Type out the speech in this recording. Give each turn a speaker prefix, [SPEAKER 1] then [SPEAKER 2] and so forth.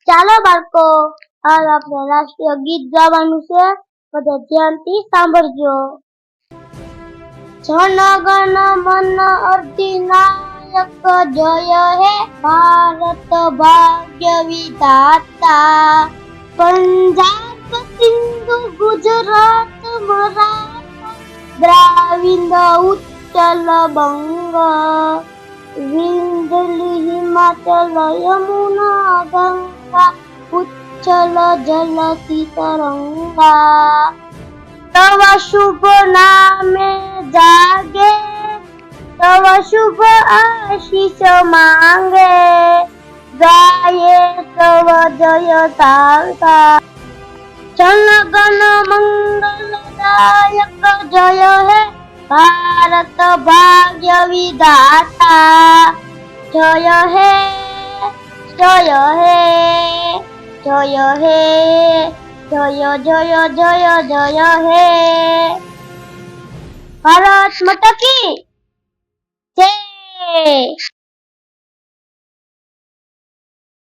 [SPEAKER 1] ચાલો બાળકો, હાલ આપણે રાષ્ટ્રીય ગીત ગાવાનું છે. બધા ધ્યાનથી સાંભળજો. જન ગણ મન અધિનાયક જય હે ભારત ભાગ્ય વિધાતા. પંજાબ સિંધુ ગુજરાત મરાઠા દ્રાવિડ ઉત્કલ બંગ વિંધ્ય હિમાચલ યમુના ગંગા ઉચ્છલ જલતી તરંગા. तव शुभ नामे जागे तव शुभ आशीष मांगे गाये तव जय तांका. जन गण मंगलदायक जय हे भारत भाग्य विधाता. जय हे जय हे जय हे जय जय जय जय हे. भारत माता की जय.